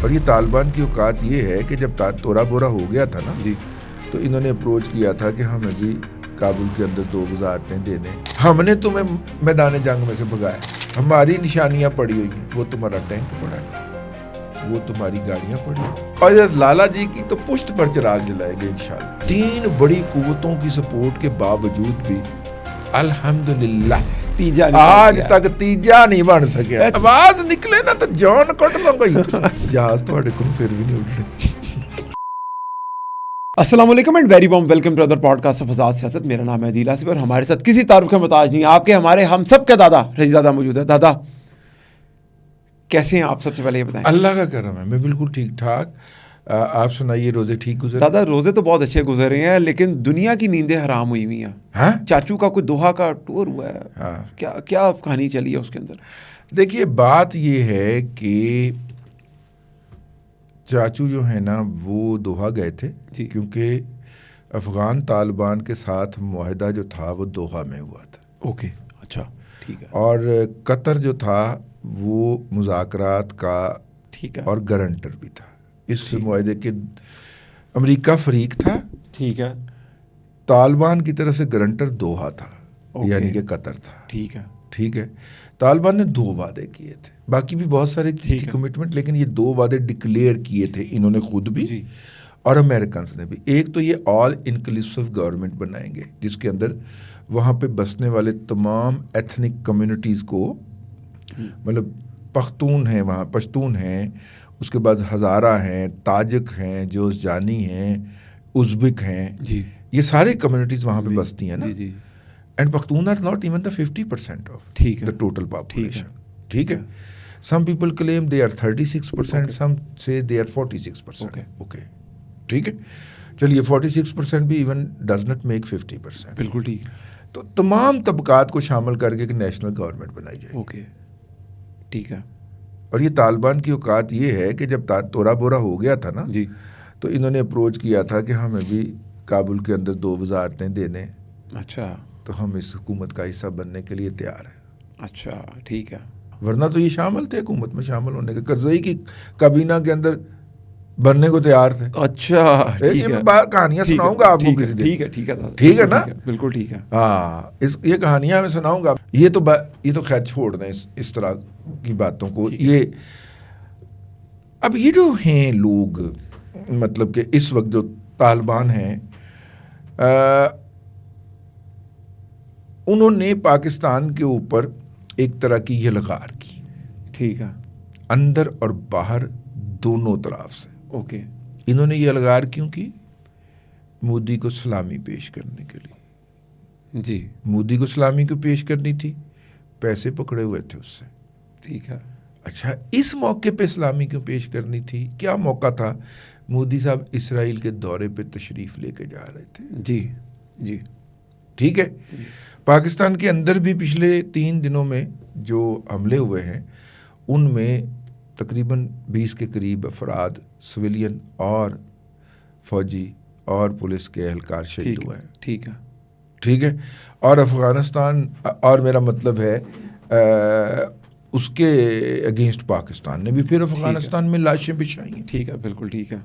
اور یہ طالبان کی اوقات یہ ہے کہ جب تورا بورا ہو گیا تھا نا جی تو انہوں نے اپروچ کیا تھا کہ ہمیں بھی کابل کے اندر 2 وزارتیں دینے، ہم نے تمہیں میدان جنگ میں سے بھگایا، ہماری نشانیاں پڑی ہوئی ہیں، وہ تمہارا ٹینک پڑا ہے، وہ تمہاری گاڑیاں پڑی ہیں، اور لالا جی کی تو پشت پر چراغ جلائے گے انشاءاللہ۔ 3 بڑی قوتوں کی سپورٹ کے باوجود بھی الحمدللہ تیجا آج تک تیجا نہیں بن سکیا۔ آواز نکلے نا تو جان کٹ لوں گا، جہاز تھوڑے کو پھر بھی نہیں اڑنے۔ السلام علیکم and very warm welcome to other podcast of Azad Siyasat. میرا نام ہے عدیل آصف اور ہمارے ساتھ کسی تعارف کا محتاج نہیں، آپ کے ہمارے ہم سب کے دادا رشید زادہ موجود ہے۔ دادا کیسے ہیں آپ؟ سب سے پہلے یہ بتائیں۔ اللہ کا کرم ہے، میں بالکل ٹھیک ٹھاک۔ آپ سنائیے، روزے ٹھیک گزرے؟ دادا روزے تو بہت اچھے گزرے ہیں لیکن دنیا کی نیندیں حرام ہوئی ہوئی ہیں۔ ہاں چاچو کا کوئی دوحہ کا ٹور ہوا ہے، ہاں، کیا کہانی چلی ہے اس کے اندر؟ دیکھیے بات یہ ہے کہ چاچو جو ہے نا وہ دوحہ گئے تھے جی کیونکہ افغان طالبان کے ساتھ معاہدہ جو تھا وہ دوحہ میں ہوا تھا۔ اوکے اچھا ٹھیک ہے۔ اور قطر جو تھا وہ مذاکرات کا ٹھیک ہے اور گارنٹر بھی تھا اس معاہدے کے۔ امریکہ فریق تھا، ٹھیک ہے طالبان کی طرف سے گارنٹر دوحہ تھا، یعنی کہ قطر تھا۔ ٹھیک ہے ٹھیک ہے، طالبان نے 2 وعدے کیے تھے، باقی بھی بہت سارے کی تھی کمٹمنٹ، لیکن یہ 2 وعدے ڈکلیئر کیے تھے انہوں نے خود بھی جی اور امریکنس نے بھی۔ ایک تو یہ آل انکلوسیو گورنمنٹ بنائیں گے جس کے اندر وہاں پہ بسنے والے تمام ایتھنک کمیونٹیز کو، مطلب پختون ہیں، وہاں پشتون ہیں، اس کے بعد ہزارہ ہیں، تاجک ہیں، جوزجانی ہیں، ازبک ہیں، جی یہ سارے کمیونٹیز وہاں پہ بستی ہیں نا۔ جی and Pakhtun are not even the 50% of ٹھیک ہے دا ٹوٹل پاپولیشن۔ ٹھیک ہے، ہے۔ Some people claim they are 36%، سم سے دے آر 46%۔ اوکے ٹھیک ہے، چلیے 46% بھی ایون ڈز ناٹ میک 50%۔ بالکل ٹھیک ہے۔ تو تمام طبقات کو شامل کر کے ایک نیشنل گورنمنٹ بنائی جائے۔ اوکے ٹھیک ہے۔ اور یہ طالبان کی اوقات یہ ہے کہ جب تورا بورا ہو گیا تھا نا جی تو انہوں نے اپروچ کیا تھا کہ ہمیں بھی کابل کے اندر 2 وزارتیں دینے، اچھا تو ہم اس حکومت کا حصہ بننے کے لیے تیار ہیں۔ اچھا ٹھیک ہے۔ ورنہ تو یہ شامل تھے حکومت میں شامل ہونے کے، کرزئی کی کابینہ کے اندر بننے کو تیار تھے۔ اچھا ٹھیک ہے، کہانیاں سناؤں گا آپ کو کسی دن۔ ٹھیک ہے ٹھیک ہے ٹھیک ہے نا؟ بالکل ٹھیک ہے۔ ہاں یہ کہانیاں میں سناؤں گا۔ یہ تو خیر چھوڑ دیں اس طرح کی باتوں کو۔ یہ اب یہ جو ہیں لوگ، مطلب کہ اس وقت جو طالبان ہیں، انہوں نے پاکستان کے اوپر ایک طرح کی یلغار کی، ٹھیک ہے اندر اور باہر دونوں طرف سے۔ اوکے انہوں نے یہ یلغار کیوں کی؟ مودی کو سلامی پیش کرنے کے لیے۔ جی مودی کو سلامی کو پیش کرنی تھی، پیسے پکڑے ہوئے تھے اس سے۔ ٹھیک ہے اچھا اس موقع پہ سلامی کیوں پیش کرنی تھی؟ کیا موقع تھا؟ مودی صاحب اسرائیل کے دورے پہ تشریف لے کے جا رہے تھے۔ جی جی ٹھیک ہے، پاکستان کے اندر بھی پچھلے 3 دنوں میں جو حملے ہوئے ہیں ان میں تقریباً 20 کے قریب افراد سویلین اور فوجی اور پولیس کے اہلکار شہید ہوئے ہیں۔ ٹھیک ہے ٹھیک ہے، اور افغانستان، اور میرا مطلب ہے اس کے اگینسٹ پاکستان نے بھی پھر افغانستان میں لاشیں بچھائی ہیں۔ ٹھیک ہے بالکل ٹھیک ہے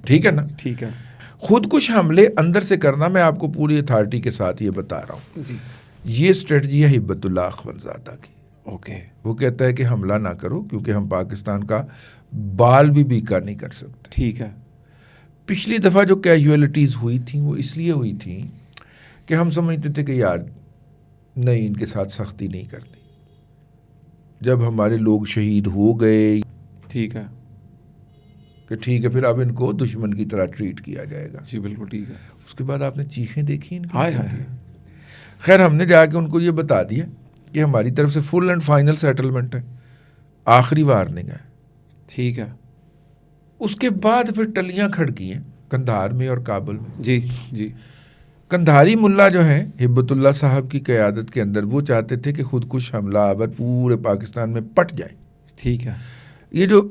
ٹھیک ہے نا؟ ٹھیک ہے خود کش حملے اندر سے کرنا، میں آپ کو پوری اتھارٹی کے ساتھ یہ بتا رہا ہوں، جی یہ اسٹریٹجی ہے ہبت اللہ اخونزادہ کی۔ اوکے وہ کہتا ہے کہ حملہ نہ کرو کیونکہ ہم پاکستان کا بال بھی بیکا نہیں کر سکتے۔ ٹھیک ہے پچھلی دفعہ جو کیجویلٹیز ہوئی تھیں وہ اس لیے ہوئی تھیں کہ ہم سمجھتے تھے کہ یار نہیں، ان کے ساتھ سختی نہیں کرنی، جب ہمارے لوگ شہید ہو گئے ٹھیک ہے کہ ٹھیک ہے پھر اب ان کو دشمن کی طرح ٹریٹ کیا جائے گا۔ جی بالکل ٹھیک ہے۔ اس کے بعد آپ نے چیخیں دیکھی ان کی؟ ہائے ہائے خیر ہم نے جا کے ان کو یہ بتا دیا کہ ہماری طرف سے فل اینڈ فائنل سیٹلمنٹ ہے، آخری وارننگ ہے۔ ٹھیک ہے اس کے بعد پھر ٹلیاں کھڑکی ہیں قندھار میں اور کابل میں۔ جی جی قندھاری ملا جو ہیں ہبت اللہ صاحب کی قیادت کے اندر، وہ چاہتے تھے کہ خود کش حملہ آور پورے پاکستان میں پٹ جائے۔ ٹھیک ہے یہ جو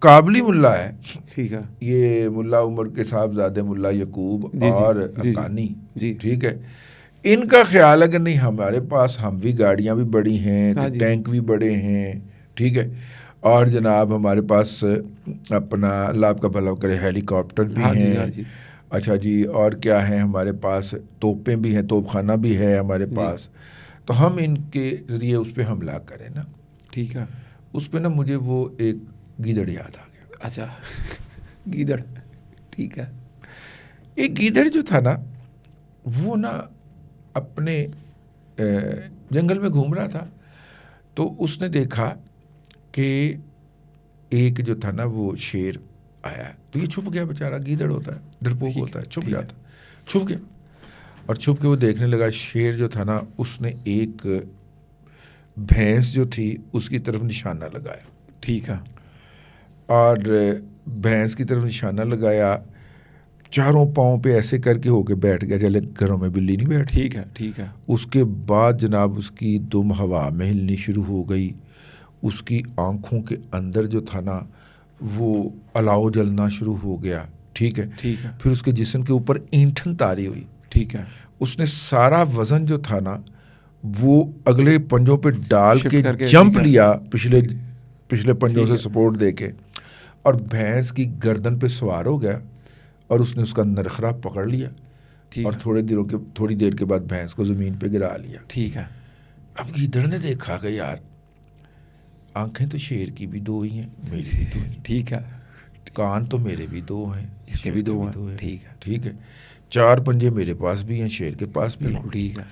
کابلی ملا ہے، ٹھیک ہے یہ ملا عمر کے صاحبزادے ملا یعقوب جی اور جی حقانی، جی ٹھیک ہے، ان کا خیال ہے کہ نہیں ہمارے پاس ہم بھی گاڑیاں بھی بڑی ہیں، ٹینک بھی بڑے ہیں، ٹھیک ہے، اور جناب ہمارے پاس اپنا اللہ آپ کا بھلا کرے ہیلی کاپٹر بھی ہیں. اچھا جی, اور کیا ہے ہمارے پاس, توپیں بھی ہیں, توپ خانہ بھی ہے ہمارے پاس. تو ہم ان کے ذریعے اس پہ حملہ کریں نا. ٹھیک ہے. اس پہ نا مجھے وہ ایک گیدڑ یاد آ گیا. اچھا گیدڑ, ٹھیک ہے. ایک گیدڑ جو تھا نا وہ نا اپنے جنگل میں گھوم رہا تھا, تو اس نے دیکھا کہ ایک جو تھا نا وہ شیر آیا, تو یہ چھپ گیا بیچارہ, گیدڑ ہوتا ہے, ڈرپوک ہوتا ہے, چھپ جاتا, چھپ گیا. اور چھپ کے وہ دیکھنے لگا. شیر جو تھا نا اس نے ایک بھینس جو تھی اس کی طرف نشانہ لگایا. ٹھیک ہے. اور بھینس کی طرف نشانہ لگایا, چاروں پاؤں پہ ایسے کر کے ہو کے بیٹھ گیا جیسے گھروں میں بلی نہیں بیٹھ. ٹھیک ہے. ٹھیک ہے. اس کے بعد جناب اس کی دم ہوا میں ہلنی شروع ہو گئی. اس کی آنکھوں کے اندر جو تھا نا وہ الاؤ جلنا شروع ہو گیا. ٹھیک ہے. ٹھیک ہے. پھر اس کے جسم کے اوپر اینٹھن تاری ہوئی. ٹھیک ہے. اس نے سارا وزن جو تھا نا وہ اگلے پنجوں پہ ڈال کے جمپ لیا, پچھلے پنجوں سے سپورٹ دے کے, اور بھینس کی گردن پہ سوار ہو گیا اور اس نے اس کا نرخرا پکڑ لیا. اور تھوڑی دیر کے بعد بھینس کو زمین پہ گرا لیا. ٹھیک ہے. اب گیدڑ نے دیکھا کہ یار آنکھیں تو شیر کی بھی دو ہی ہیں, میری بھی دو ہیں. ٹھیک ہے. کان تو میرے بھی دو ہیں, اس کے بھی دو ہیں. ٹھیک ہے. ٹھیک ہے. 4 پنجے میرے پاس بھی ہیں, شیر کے پاس بھی ہیں. ٹھیک ہے.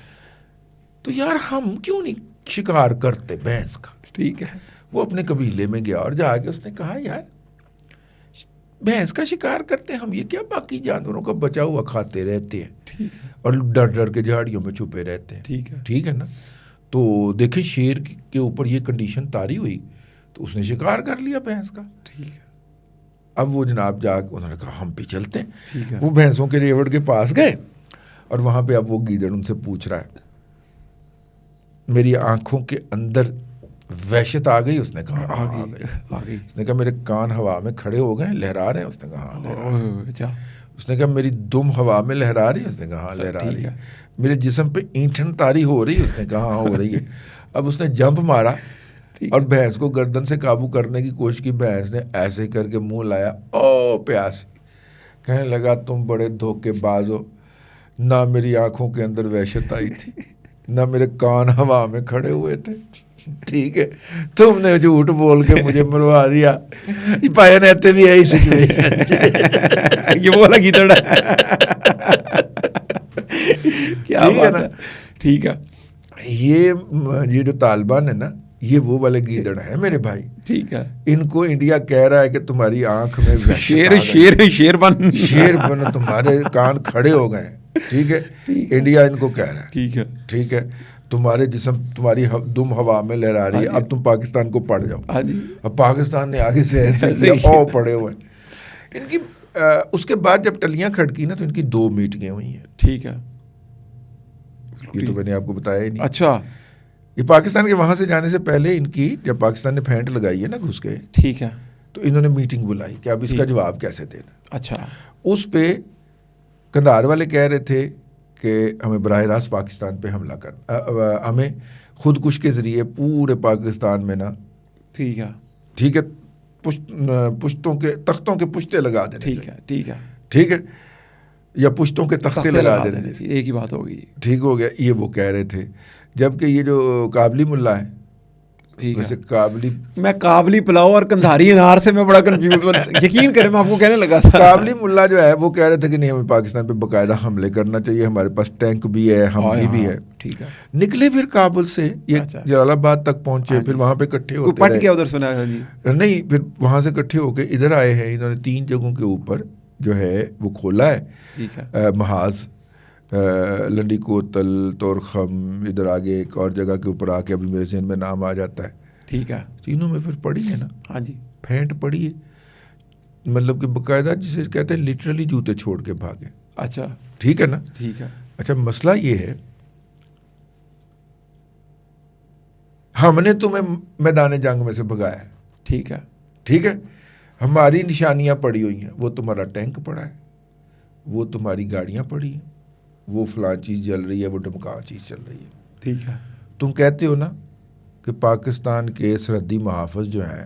تو یار ہم کیوں نہیں شکار کرتے بھینس کا. ٹھیک ہے. وہ اپنے قبیلے میں گیا اور جا کے اس نے کہا یار بھینس کا شکار کرتے ہیں ہم, یہ کیا باقی جانوروں کا بچا ہوا کھاتے رہتے ہیں اور ڈر ڈر کے جھاڑیوں میں چھپے رہتے ہیں. ٹھیک ہے نا. تو دیکھیں شیر کے اوپر یہ کنڈیشن طاری ہوئی تو اس نے شکار کر لیا بھینس کا. ٹھیک ہے. اب وہ جناب جا کے انہوں نے کہا ہم بھی چلتے ہیں. وہ بھینسوں کے ریوڑ کے پاس گئے اور وہاں پہ اب وہ گیدڑ ان سے پوچھ رہا ہے میری آنکھوں کے اندر وحشت آ گئی. اس نے کہا آ گئی. اس نے کہا میرے کان ہوا میں کھڑے ہو گئے, لہرا رہے ہیں. اس نے کہا ہاں لہرا رہے. اس نے کہا میری دم ہوا میں لہرا رہی ہے. اس نے کہا ہاں لہرا رہی ہے. میرے جسم پہ اینٹھن تاری ہو رہی ہے. اس نے کہا ہاں ہو رہی ہے. اب اس نے جمپ مارا اور بھینس کو گردن سے قابو کرنے کی کوشش کی. بھینس نے ایسے کر کے منہ لایا, او پیاسی, کہنے لگا تم بڑے دھوکے باز ہو, نہ میری آنکھوں کے اندر وحشت آئی تھی نہ میرے کان ہوا میں کھڑے ہوئے تھے. ٹھیک ہے, تم نے جھوٹ بول کے مجھے مروا دیا. پایا نہتے بھی یہی سچویشن. یہ بولا گیدڑ. کیا بات ہے. ٹھیک ہے. یہ جو طالبان ہے نا یہ وہ والے گیدڑ ہیں میرے بھائی. ٹھیک ہے. ان کو انڈیا کہہ رہا ہے کہ تمہاری آنکھ میں شیر بن تمہارے کان کھڑے ہو گئے. ٹھیک ہے. انڈیا ان کو کہہ رہا ہے. ٹھیک ہے. ٹھیک ہے. تمہارے جسم تمہاری دم ہوا میں لہرا رہی ہے. اب تم پاکستان کو پڑ جاؤ. اب پاکستان نے آگے سے ایسے کیا, او پڑے ہوئے. ان کی اس کے بعد جب ٹلیاں کھڑکی نا تو ان کی 2 میٹنگیں ہوئی ہیں. ٹھیک ہے. یہ تو میں نے آپ کو بتایا ہی نہیں. اچھا. یہ پاکستان کے وہاں سے جانے سے پہلے ان کی جب پاکستان نے پھینٹ لگائی ہے نا گھس کے. ٹھیک ہے. تو انہوں نے میٹنگ بلائی کہ اب اس کا جواب کیسے دینا. اچھا. اس پہ قندھار والے کہہ رہے تھے کہ ہمیں براہ راست پاکستان پہ حملہ کرنا, ہمیں خودکش کے ذریعے پورے پاکستان میں نا. ٹھیک ہے. ٹھیک ہے. پشتوں کے تختوں کے پشتے لگا دینے. ٹھیک ہے. ٹھیک ہے. ٹھیک ہے. یا پشتوں کے تختے لگا دینے. ایک ہی بات ہوگی. ٹھیک ہو گیا. یہ وہ کہہ رہے تھے. جبکہ یہ جو کابلی ملا ہے, ویسے میں کابلی پلاؤ اور کندھاری انار سے میں بڑا کنفیوز ہوں. یقین کریں میں آپ کو کہنے لگا تھا کابلی ملا جو ہے وہ کہہ رہے تھے کہ نہیں ہمیں پاکستان پہ باقاعدہ حملے کرنا چاہیے, ہمارے پاس ٹینک بھی ہے, ہم بھی ہے. ٹھیک ہے. نکلے پھر کابل سے یہ جلال آباد تک پہنچے, پھر وہاں پہ اکٹھے ہوتے پٹ گیا ادھر سنا ہے جی. نہیں, پھر وہاں سے اکٹھے ہو کے ادھر آئے ہیں. انہوں نے 3 جگہوں کے اوپر جو ہے وہ کھولا ہے. ٹھیک ہے. محاذ, لنڈی کوتل, تورخم, ادھر آگے ایک اور جگہ کے اوپر آ کے ابھی میرے ذہن میں نام آ جاتا ہے. ٹھیک ہے. تینوں میں پھر پڑی ہے نا. ہاں جی. پھینٹ پڑی ہے, مطلب کہ باقاعدہ جسے کہتے ہیں لٹرلی جوتے چھوڑ کے بھاگے. اچھا. ٹھیک ہے نا. ٹھیک ہے. اچھا مسئلہ یہ ہے ہم نے تمہیں میدان جنگ میں سے بھگایا. ٹھیک ہے. ٹھیک ہے. ہماری نشانیاں پڑی ہوئی ہیں, وہ تمہارا ٹینک پڑا ہے, وہ تمہاری گاڑیاں پڑی ہیں, وہ فلاں چیز جل رہی ہے, وہ ڈمکاں چیز چل رہی ہے. ٹھیک ہے. تم کہتے ہو نا کہ پاکستان کے سرحدی محافظ جو ہیں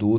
2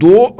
2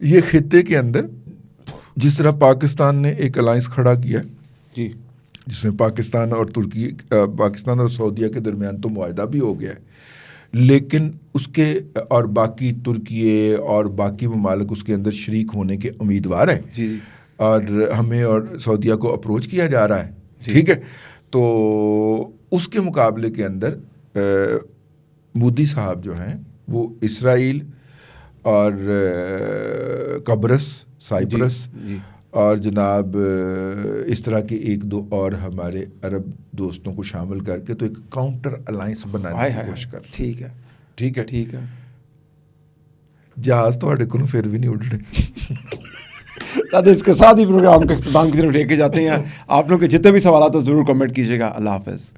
یہ خطے کے اندر جس طرح پاکستان نے ایک الائنس کھڑا کیا جی جس میں پاکستان اور سعودیہ کے درمیان تو معاہدہ بھی ہو گیا ہے، لیکن اس کے اور باقی ترکیے اور باقی ممالک اس کے اندر شریک ہونے کے امیدوار ہیں جی اور ہمیں اور سعودیہ کو اپروچ کیا جا رہا ہے، ٹھیک ہے. تو اس کے مقابلے کے اندر مودی صاحب جو ہیں وہ اسرائیل اور قبرص، سائپرس اور جناب اس طرح کے ایک دو اور ہمارے عرب دوستوں کو شامل کر کے تو ایک کاؤنٹر الائنس بنانے کی کوشش کر رہے. ٹھیک ہے ٹھیک ہے ٹھیک ہے. جہاز تھوڑے کو پھر بھی نہیں اڑنے. دادا اس کے ساتھ ہی پروگرام کے اختتام کی طرف لے کے جاتے ہیں. آپ لوگ کے جتنے بھی سوالات ہو ضرور کمنٹ کیجیے گا. اللہ حافظ.